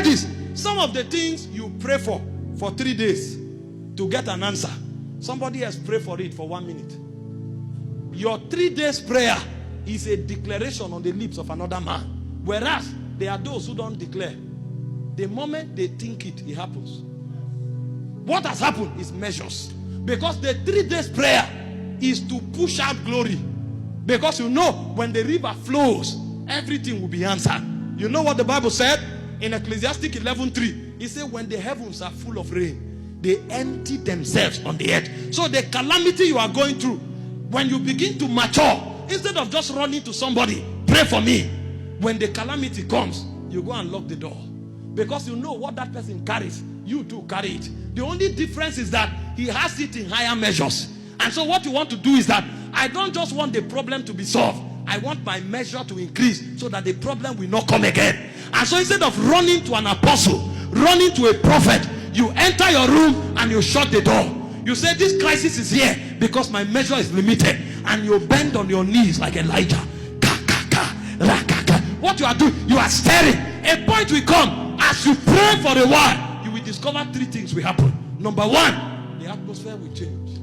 this. Some of the things you pray for 3 days to get an answer, somebody else pray for it for 1 minute. Your 3 days prayer is a declaration on the lips of another man. Whereas there are those who don't declare. The moment they think it, it happens. What has happened is measures. Because the 3 days prayer is to push out glory. Because you know, when the river flows, everything will be answered. You know what the Bible said? In Ecclesiastes 11:3, it said, when the heavens are full of rain, they empty themselves on the earth. So the calamity you are going through, when you begin to mature, instead of just running to somebody, pray for me. When the calamity comes, you go and lock the door. Because you know what that person carries, you too carry it. The only difference is that he has it in higher measures. And so what you want to do is that I don't just want the problem to be solved. I want my measure to increase so that the problem will not come again. And so instead of running to an apostle, running to a prophet, you enter your room and you shut the door. You say, this crisis is here because my measure is limited. And you bend on your knees like Elijah. What you are doing, you are staring. A point will come. As you pray for a while, you will discover 3 things will happen. Number 1, the atmosphere will change.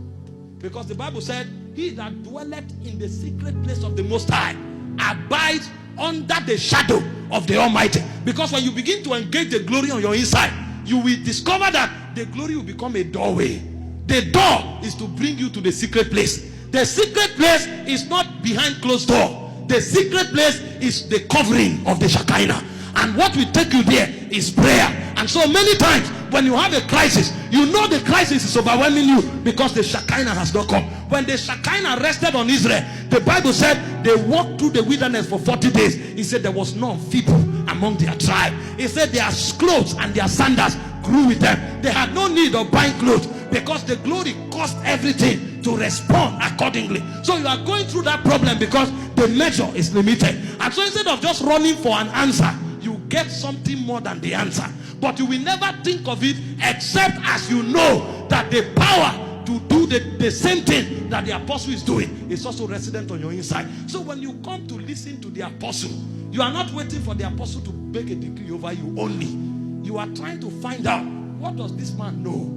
Because the Bible said, he that dwelleth in the secret place of the Most High abides under the shadow of the Almighty. Because when you begin to engage the glory on your inside, you will discover that the glory will become a doorway. The door is to bring you to the secret place. The secret place is not behind closed door. The secret place is the covering of the Shekinah. And what will take you there is prayer. And so many times when you have a crisis, you know the crisis is overwhelming you because the Shekinah has not come. When the Shekinah rested on Israel, the Bible said they walked through the wilderness for 40 days. He said there was none feeble among their tribe. He said their clothes and their sandals grew with them. They had no need of buying clothes because the glory caused everything to respond accordingly. So you are going through that problem because the measure is limited. And so instead of just running for an answer, you get something more than the answer. But you will never think of it except as you know that the power to do the same thing that the apostle is doing is also resident on your inside. So when you come to listen to the apostle, you are not waiting for the apostle to make a decree over you only. You are trying to find out, what does this man know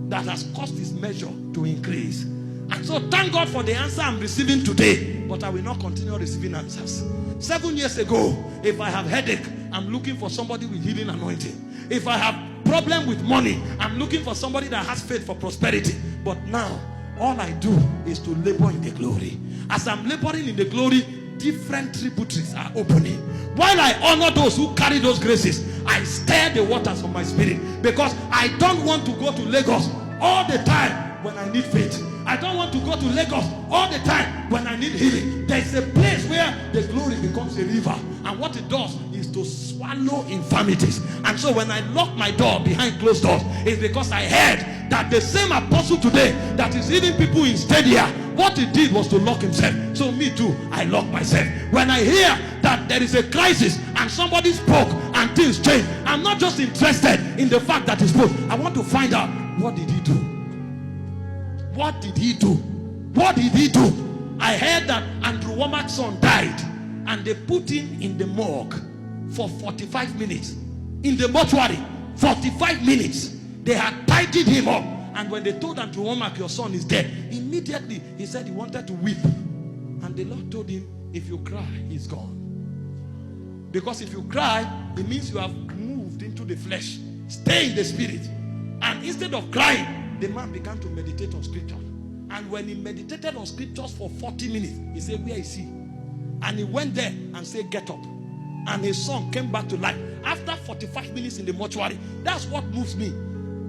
that has caused his measure to increase? And so thank God for the answer I'm receiving today, but I will not continue receiving answers. 7 years ago, if I have headache, I'm looking for somebody with healing anointing. If I have problem with money, I'm looking for somebody that has faith for prosperity. But now, all I do is to labor in the glory. As I'm laboring in the glory, different tributaries are opening. While I honor those who carry those graces, I stir the waters of my spirit. Because I don't want to go to Lagos all the time when I need faith. I don't want to go to Lagos all the time when I need healing. There is a place where the glory becomes a river. And what it does is to swallow infirmities. And so when I lock my door behind closed doors, it's because I heard that the same apostle today that is leading people in Stadia, what he did was to lock himself. So me too, I lock myself. When I hear that there is a crisis and somebody spoke and things changed, I'm not just interested in the fact that he spoke. I want to find out, what did he do? What did he do? What did he do? I heard that Andrew Womack's son died and they put him in the morgue for 45 minutes. In the mortuary, 45 minutes. They had tidied him up. And when they told Andrew Womack, your son is dead, immediately he said he wanted to weep. And the Lord told him, if you cry, he's gone. Because if you cry, it means you have moved into the flesh. Stay in the spirit. And instead of crying, the man began to meditate on scripture. And when he meditated on scriptures for 40 minutes, he said, where is he? And he went there and said, get up. And his son came back to life. After 45 minutes in the mortuary, that's what moves me.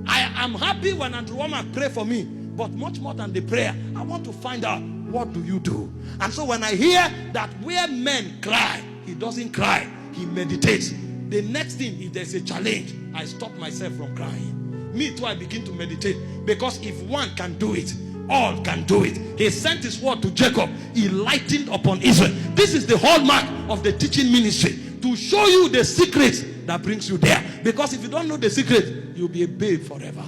I am happy when Andrew Womack pray for me. But much more than the prayer, I want to find out, what do you do? And so when I hear that where men cry, he doesn't cry, he meditates. The next thing, if there's a challenge, I stop myself from crying. Me too, I begin to meditate. Because if one can do it, all can do it. He sent his word to Jacob. He lightened upon Israel. This is the hallmark of the teaching ministry. To show you the secret that brings you there. Because if you don't know the secret, you'll be a babe forever.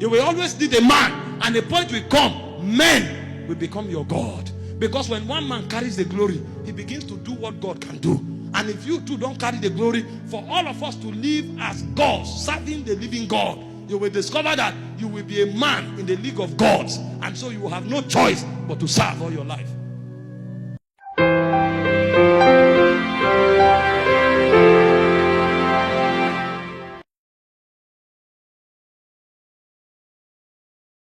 You will always need a man. And a point will come, men will become your God. Because when one man carries the glory, he begins to do what God can do. And if you too don't carry the glory, for all of us to live as gods, serving the living God, you will discover that you will be a man in the league of gods. And so you will have no choice but to serve all your life.